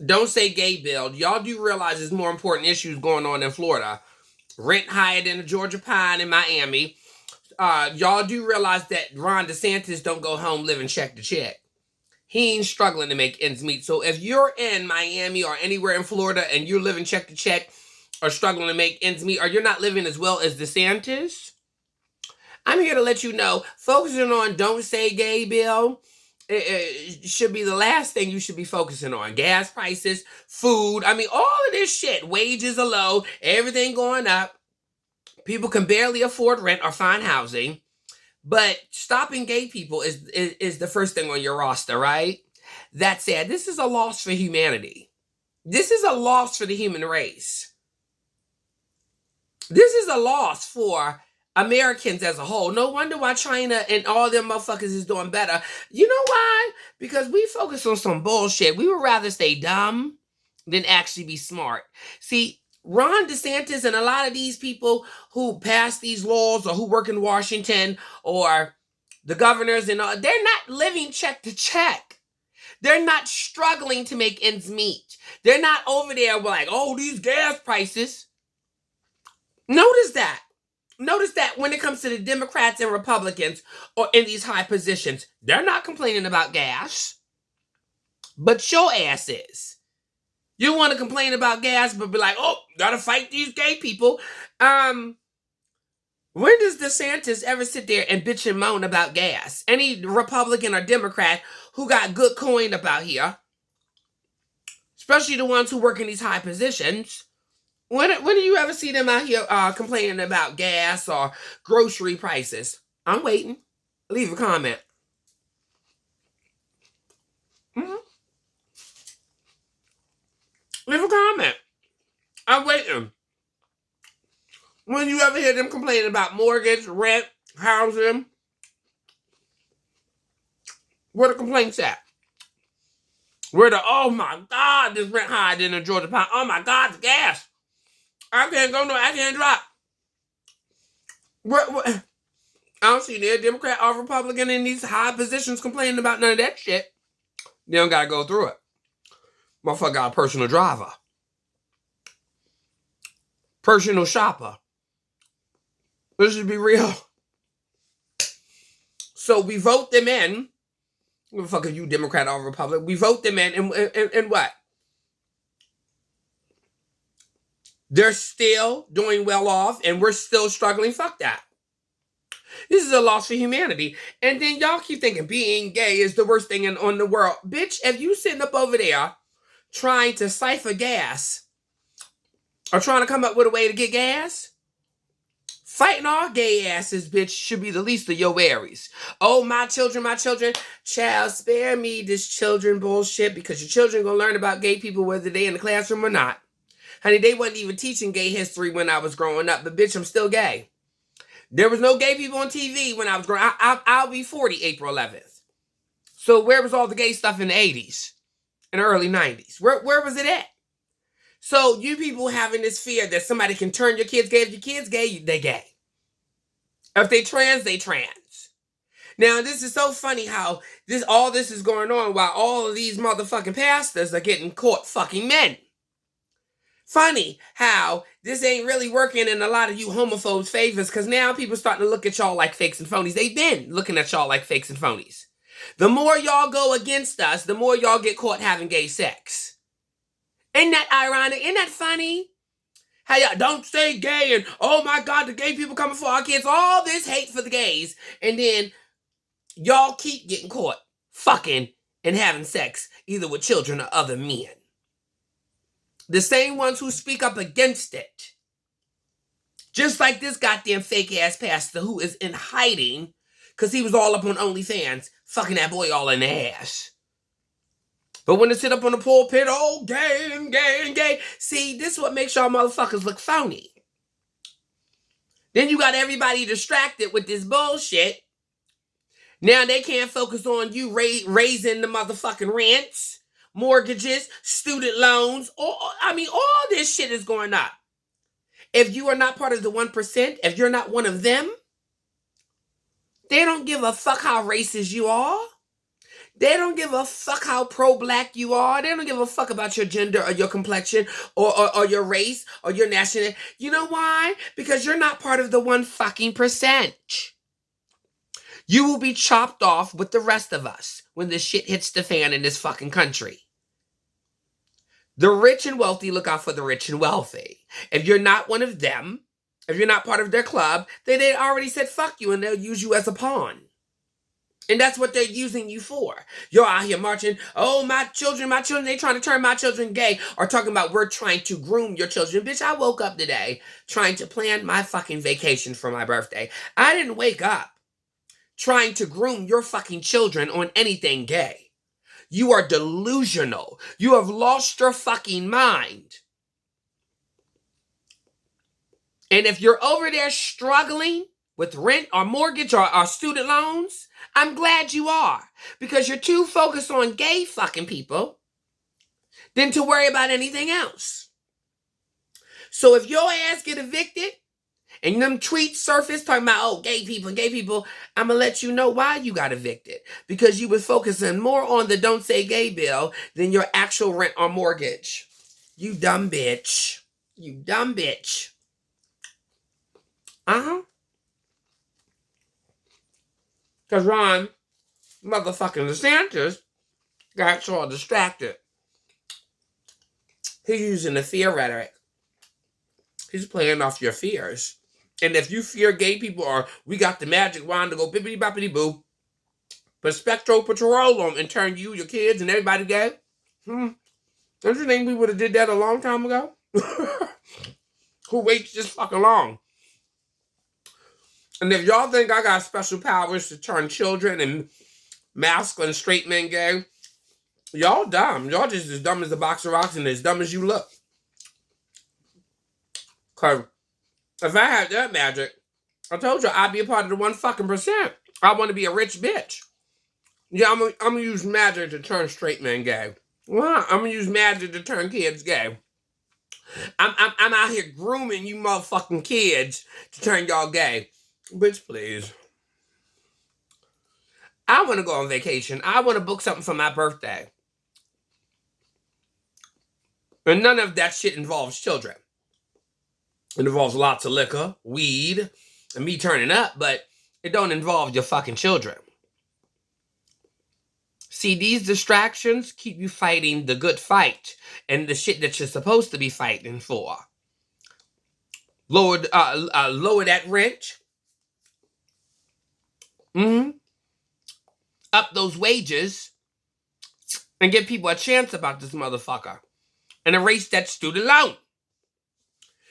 Don't say gay bill. Y'all do realize there's more important issues going on in Florida. Rent higher than the Georgia Pine in Miami. Y'all do realize that Ron DeSantis don't go home living check to check. He ain't struggling to make ends meet. So if you're in Miami or anywhere in Florida and you're living check to check or struggling to make ends meet, or you're not living as well as DeSantis, I'm here to let you know, focusing on don't say gay bill, it should be the last thing you should be focusing on. Gas prices, food, I mean, all of this shit. Wages are low, everything going up. People can barely afford rent or find housing. But stopping gay people is the first thing on your roster, right? That said, this is a loss for humanity. This is a loss for the human race. This is a loss for Americans as a whole. No wonder why China and all them motherfuckers is doing better. You know why? Because we focus on some bullshit. We would rather stay dumb than actually be smart. See, Ron DeSantis and a lot of these people who pass these laws or who work in Washington or the governors and all, they're not living check to check. They're not struggling to make ends meet. They're not over there like, oh, these gas prices. Notice that. Notice that when it comes to the Democrats and Republicans or in these high positions, they're not complaining about gas. But your ass is. You want to complain about gas, but be like, oh, gotta fight these gay people. When does DeSantis ever sit there and bitch and moan about gas? Any Republican or Democrat who got good coin about here, especially the ones who work in these high positions, when do you ever see them out here complaining about gas or grocery prices? I'm waiting. Leave a comment. Mm-hmm. Leave a comment. I'm waiting. When you ever hear them complaining about mortgage, rent, housing, where the complaints at? Where the, oh my God, this rent higher than the Georgia Pine. Oh my God, the gas. I can't go no, I can't drop. Where, I don't see no Democrat or Republican in these high positions complaining about none of that shit. They don't gotta go through it. Motherfucker got a personal driver. Personal shopper. Let's just be real. So we vote them in. What the fuck are you, Democrat or Republican? We vote them in, and what? They're still doing well off, and we're still struggling. Fuck that. This is a loss for humanity. And then y'all keep thinking being gay is the worst thing on the world. Bitch, if you sitting up over there trying to cipher gas or trying to come up with a way to get gas, fighting all gay asses, bitch, should be the least of your worries. Oh, my children, child, spare me this children bullshit, because your children gonna learn about gay people whether they in the classroom or not. Honey, they wasn't even teaching gay history when I was growing up, but bitch, I'm still gay. There was no gay people on TV when I was growing up. I'll be 40 April 11th. So where was all the gay stuff in the 80s and early 90s? Where was it at? So you people having this fear that somebody can turn your kids gay. If your kids gay, they gay. If they trans, they trans. Now, this is so funny how all this is going on while all of these motherfucking pastors are getting caught fucking men. Funny how this ain't really working in a lot of you homophobes' favors, because now people starting to look at y'all like fakes and phonies. They've been looking at y'all like fakes and phonies. The more y'all go against us, the more y'all get caught having gay sex. Ain't that ironic? Ain't that funny? How y'all don't stay gay and, oh my God, the gay people coming for our kids. All this hate for the gays. And then y'all keep getting caught fucking and having sex, either with children or other men. The same ones who speak up against it. Just like this goddamn fake ass pastor who is in hiding because he was all up on OnlyFans, fucking that boy all in the ass. But when they sit up on the pulpit, oh, gay and gay and gay. See, this is what makes y'all motherfuckers look phony. Then you got everybody distracted with this bullshit. Now they can't focus on you raising the motherfucking rents, mortgages, student loans. All this shit is going up. If you are not part of the 1%, if you're not one of them, they don't give a fuck how racist you are. They don't give a fuck how pro-black you are. They don't give a fuck about your gender or your complexion or your race or your nationality. You know why? Because you're not part of the 1% You will be chopped off with the rest of us when this shit hits the fan in this fucking country. The rich and wealthy look out for the rich and wealthy. If you're not one of them, if you're not part of their club, they already said fuck you and they'll use you as a pawn. And that's what they're using you for. You're out here marching, oh, my children, they trying to turn my children gay. Or talking about we're trying to groom your children. Bitch, I woke up today trying to plan my fucking vacation for my birthday. I didn't wake up trying to groom your fucking children on anything gay. You are delusional. You have lost your fucking mind. And if you're over there struggling with rent or mortgage or student loans, I'm glad you are. Because you're too focused on gay fucking people than to worry about anything else. So if your ass get evicted and them tweets surface talking about, oh, gay people, I'm going to let you know why you got evicted. Because you was focusing more on the don't say gay bill than your actual rent or mortgage. You dumb bitch. You dumb bitch. Uh-huh. Because Ron motherfucking DeSantis got so distracted. He's using the fear rhetoric. He's playing off your fears. And if you fear gay people or we got the magic wand to go bippity boppity boo, put Spectro Patrol on and turn you, your kids, and everybody gay, don't you think we would have did that a long time ago? Who waits this fucking long? And if y'all think I got special powers to turn children and masculine straight men gay, y'all dumb. Y'all just as dumb as a box of rocks and as dumb as you look. Because if I had that magic, I told you I'd be a part of the 1%. I want to be a rich bitch. Yeah, I'm gonna use magic to turn straight men gay. Well, I'm gonna use magic to turn kids gay. I'm out here grooming you motherfucking kids to turn y'all gay. Bitch, please. I want to go on vacation. I want to book something for my birthday. And none of that shit involves children. It involves lots of liquor, weed, and me turning up, but it don't involve your fucking children. See, these distractions keep you fighting the good fight and the shit that you're supposed to be fighting for. Lower that rent. Up those wages and give people a chance about this motherfucker. And erase that student loan.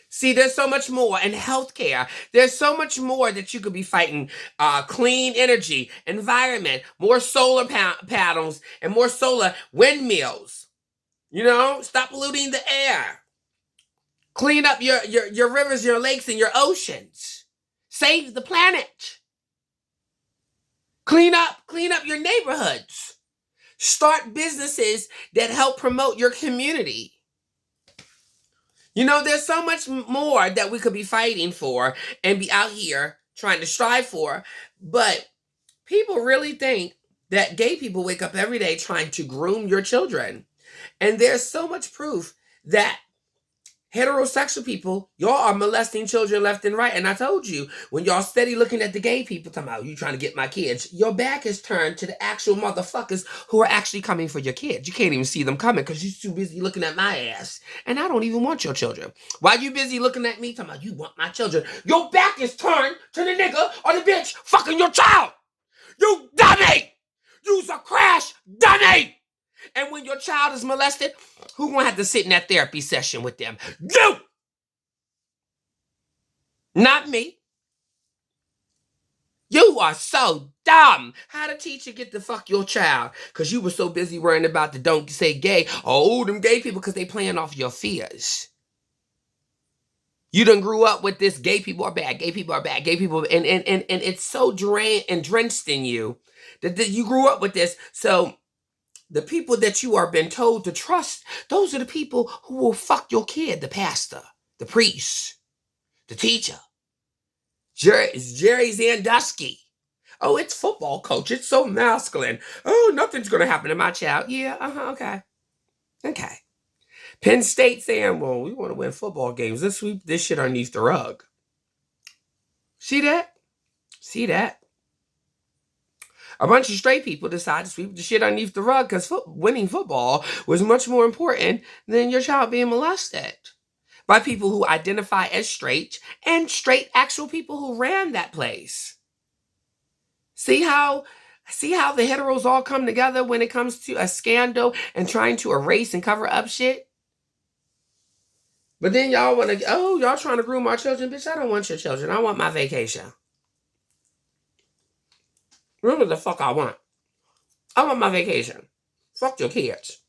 See, there's so much more in healthcare. There's so much more that you could be fighting. Clean energy, environment, more solar panels, and more solar windmills. You know, stop polluting the air. Clean up your rivers, your lakes, and your oceans. Save the planet. Clean up your neighborhoods. Start businesses that help promote your community. You know, there's so much more that we could be fighting for and be out here trying to strive for. But people really think that gay people wake up every day trying to groom your children. And there's so much proof that heterosexual people, y'all are molesting children left and right. And I told you, when y'all steady looking at the gay people, talking about you trying to get my kids, your back is turned to the actual motherfuckers who are actually coming for your kids. You can't even see them coming because you're too busy looking at my ass. And I don't even want your children. Why you busy looking at me talking about you want my children? Your back is turned to the nigga or the bitch fucking your child. You dummy! You's a crash dummy! And when your child is molested, who gonna have to sit in that therapy session with them? You! Not me. You are so dumb. How the teacher get to fuck your child? Because you were so busy worrying about the don't say gay. Oh, them gay people, because they playing off your fears. You done grew up with this gay people are bad, gay people are bad, gay people, and it's so drained and drenched in you that you grew up with this. So the people that you are been told to trust, those are the people who will fuck your kid, the pastor, the priest, the teacher, Jerry Sandusky. Oh, it's football, coach. It's so masculine. Oh, nothing's going to happen to my child. Yeah, okay. Okay. Penn State saying, well, we want to win football games. Let's sweep this shit underneath the rug. See that? See that? A bunch of straight people decided to sweep the shit underneath the rug because winning football was much more important than your child being molested by people who identify as straight and straight actual people who ran that place. See how the heteros all come together when it comes to a scandal and trying to erase and cover up shit? But then y'all want to, oh, y'all trying to groom our children? Bitch, I don't want your children. I want my vacation. Remember the fuck I want. I want my vacation. Fuck your kids.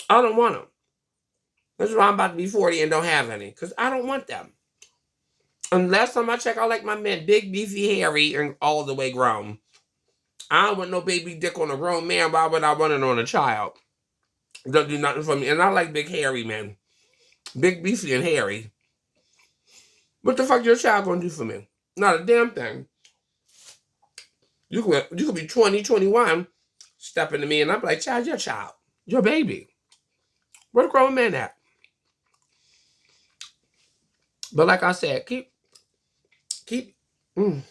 I don't want them. That's why I'm about to be 40 and don't have any. Because I don't want them. And last time I checked, I like my men big, beefy, hairy, and all the way grown. I don't want no baby dick on a grown man. Why would I want it on a child? It doesn't do nothing for me. And I like big, hairy men. Big, beefy, and hairy. What the fuck your child gonna do for me? Not a damn thing. You could be 20, 21, stepping to me, and I'm like, child, your baby. Where the grown man at? But like I said, keep being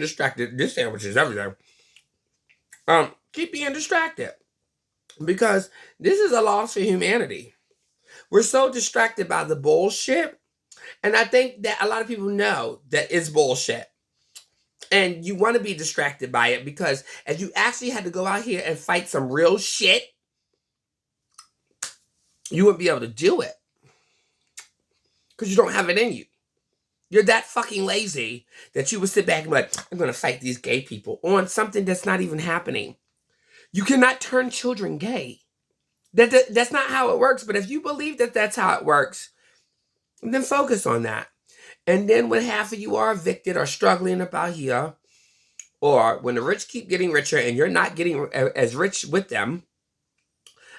distracted. This sandwich is everything. Keep being distracted. Because this is a loss for humanity. We're so distracted by the bullshit. And I think that a lot of people know that it's bullshit. And you want to be distracted by it because if you actually had to go out here and fight some real shit, you wouldn't be able to do it. Because you don't have it in you. You're that fucking lazy that you would sit back and be like, I'm going to fight these gay people on something that's not even happening. You cannot turn children gay. That's not how it works. But if you believe that that's how it works, then focus on that. And then when half of you are evicted or struggling about here, or when the rich keep getting richer and you're not getting as rich with them,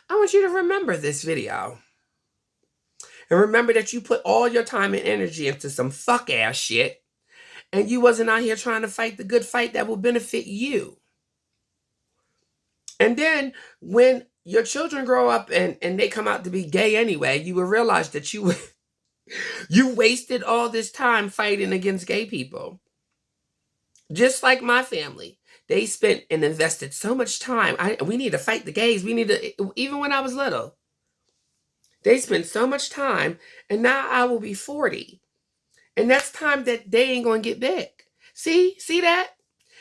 I want you to remember this video. And remember that you put all your time and energy into some fuck ass shit. And you wasn't out here trying to fight the good fight that will benefit you. And then when your children grow up and they come out to be gay anyway, you will realize that you wasted all this time fighting against gay people. Just like my family. They spent and invested so much time. We need to fight the gays. We need to, even when I was little. They spent so much time, and now I will be 40. And that's time that they ain't going to get back. See that?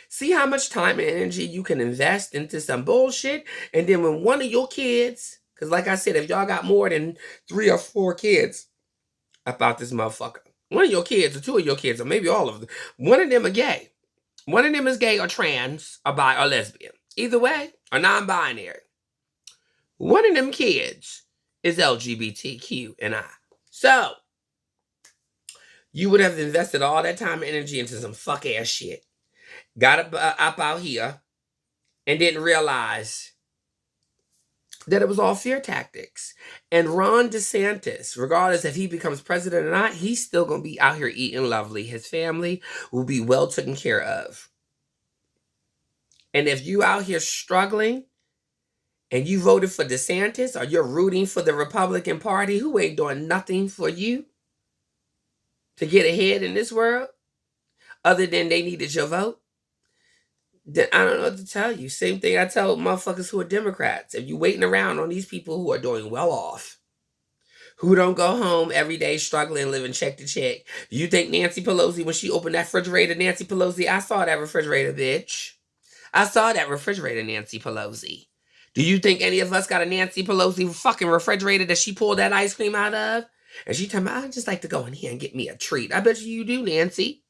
See how much time and energy you can invest into some bullshit, and then when one of your kids, because like I said, if y'all got more than 3 or 4 kids about this motherfucker, one of your kids or 2 of your kids, or maybe all of them, one of them are gay. One of them is gay or trans or bi or lesbian. Either way, or non-binary. One of them kids is LGBTQ and I. So, you would have invested all that time and energy into some fuck ass shit. Got up out here and didn't realize that it was all fear tactics. And Ron DeSantis, regardless if he becomes president or not, he's still going to be out here eating lovely. His family will be well taken care of. And if you out here struggling and you voted for DeSantis or you're rooting for the Republican Party who ain't doing nothing for you to get ahead in this world other than they needed your vote, then I don't know what to tell you. Same thing I tell motherfuckers who are Democrats. If you waiting around on these people who are doing well off, who don't go home every day struggling, living check to check. Do you think Nancy Pelosi, when she opened that refrigerator, Nancy Pelosi, I saw that refrigerator, bitch. I saw that refrigerator, Nancy Pelosi. Do you think any of us got a Nancy Pelosi fucking refrigerator that she pulled that ice cream out of? And she told me, I'd just like to go in here and get me a treat. I bet you do, Nancy.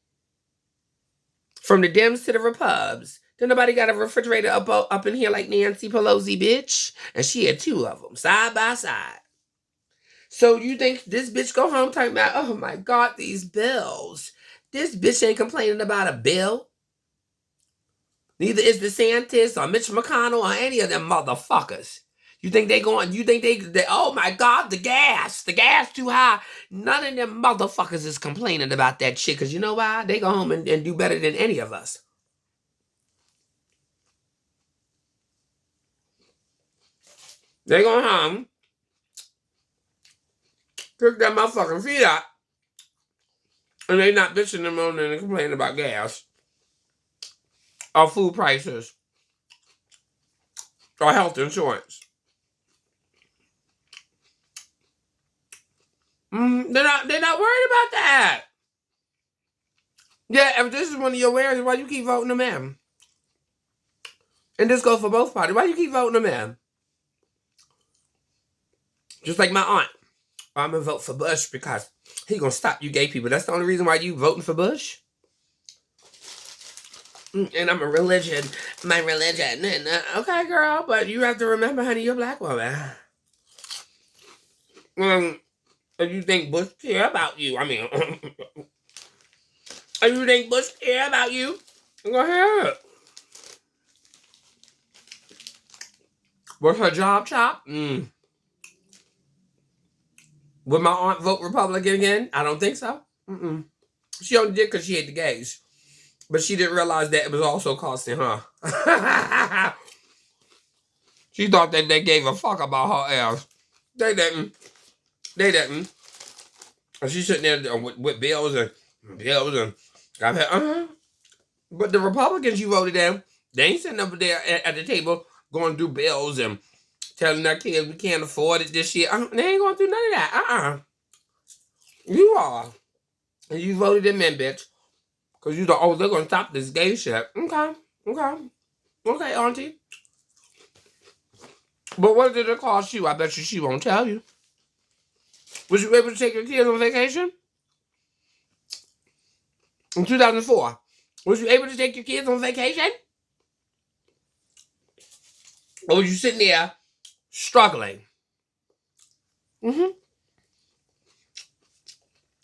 From the Dems to the Repubs. Then nobody got a refrigerator up in here like Nancy Pelosi, bitch. And she had 2 of them, side by side. So you think this bitch go home talking about, oh my God, these bills. This bitch ain't complaining about a bill. Neither is DeSantis or Mitch McConnell or any of them motherfuckers. You think they, oh my God, the gas too high. None of them motherfuckers is complaining about that shit. Because you know why? They go home and do better than any of us. They going home, kick their motherfucking feet up, and they not bitching and moaning and complaining about gas or food prices or health insurance. They're not worried about that. Yeah, if this is one of your worries, why you keep voting them in? And this goes for both parties. Why you keep voting them in? Just like my aunt. I'm gonna vote for Bush because he gonna stop you gay people. That's the only reason why you voting for Bush? And I'm a religion. My religion. And, okay, girl, but you have to remember, honey, you're a black woman. If you think Bush care about you, I mean, if you think Bush care about you, go ahead. What's her job, Chop? Would my aunt vote Republican again? I don't think so. She only did because she hate the gays. But she didn't realize that it was also costing her. She thought that they gave a fuck about her ass. They didn't. They didn't. And she's sitting there with bills and But the Republicans you voted in, they ain't sitting over there at the table going through bills and telling their kids we can't afford it this year. They ain't going through none of that. You are. And you voted them in, bitch. Because you thought, oh, they're going to stop this gay shit. Okay, auntie. But what did it cost you? I bet you she won't tell you. Was you able to take your kids on vacation? In 2004. Was you able to take your kids on vacation? Or was you sitting there struggling?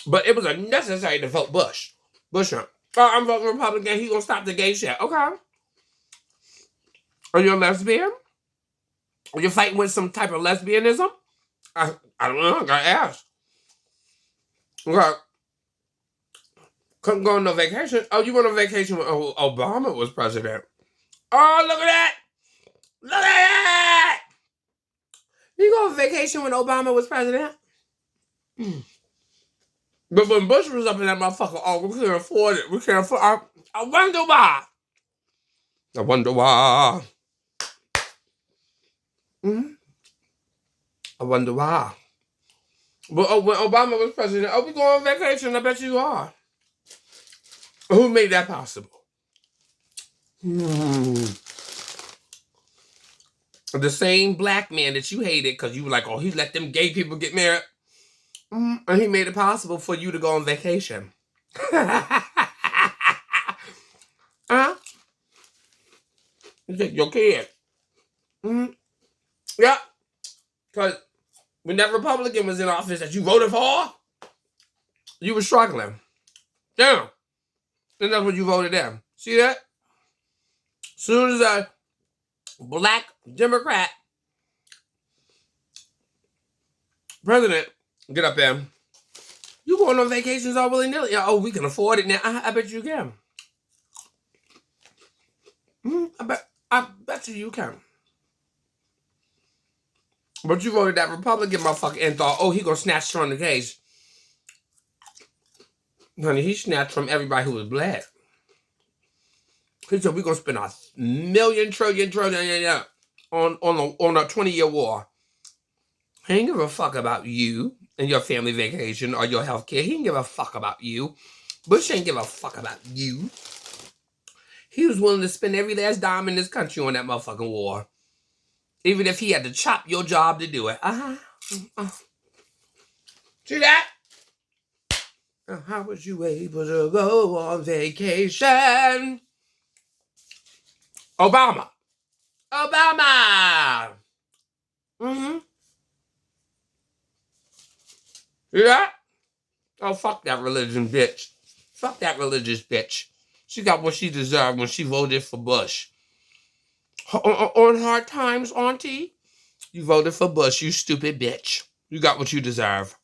But it was unnecessary to vote Bush. I'm voting Republican. He gonna stop the gay shit. Okay. Are you a lesbian? Are you fighting with some type of lesbianism? I don't know. I gotta ask. Okay. Couldn't go on no vacation. Oh, you went on vacation when Obama was president. Oh, look at that. Look at that. You go on vacation when Obama was president? But when Bush was up in that motherfucker, oh, we can't afford it. We can't afford it. I wonder why. I wonder why. I wonder why. But when Obama was president, we going on vacation? I bet you are. Who made that possible? The same black man that you hated because you were like, oh, he let them gay people get married. And he made it possible for you to go on vacation. You take your kid. Yeah. Because when that Republican was in office that you voted for, you were struggling. Damn. And that's what you voted in. See that? Soon as a black Democrat president get up there, you going on vacations all willy-nilly. Oh, we can afford it now. I bet you can. I bet you can. But you voted that Republican motherfucker and thought, oh, he gonna snatch from the case. Honey, he snatched from everybody who was black. He said, we're gonna spend $1 million trillion on a 20-year war. He ain't give a fuck about you and your family vacation or your health care. He didn't give a fuck about you. Bush ain't give a fuck about you. He was willing to spend every last dime in this country on that motherfucking war. Even if he had to chop your job to do it. See that? How was you able to go on vacation? Obama. See that? Oh, fuck that religion bitch. Fuck that religious bitch. She got what she deserved when she voted for Bush. On hard times, auntie, you voted for Bush, you stupid bitch. You got what you deserve.